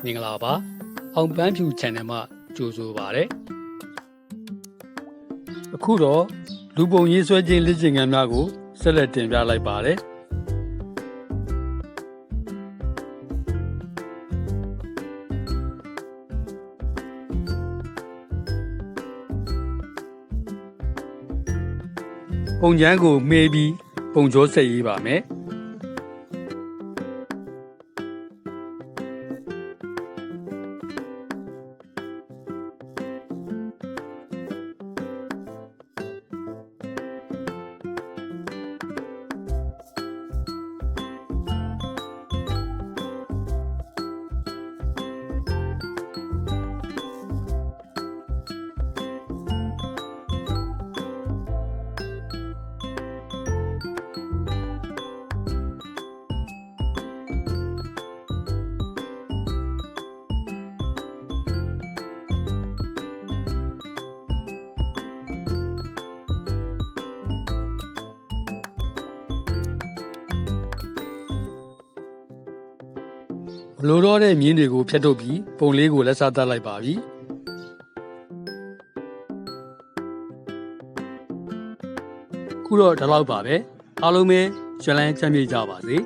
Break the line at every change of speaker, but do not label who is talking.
မင်္ဂလာပါအောင်ပန်းဖြူ channel မှာကြိုဆိုပါရစေအခုတော့လူပုံရေးဆွဲခြင်းလက်ကျင့်ခန်းများကိုဆက်လက်တင်ပြလိုက်ပါတယ်ပုံချမ်းကိုမေးပြီးပုံကြောဆက်ရေးပါမယ်မလိုတော့တဲ့မြင်းတွေကိုဖြတ်ထုတ်ပြီးပုံလေးကိုလက်စားတတ်လိုက်ပါပြီခုတော့ဒီလောက်ပါပဲအားလုံးပဲကျွမ်းလန်းချမ်းမြေ့ကြပါစေ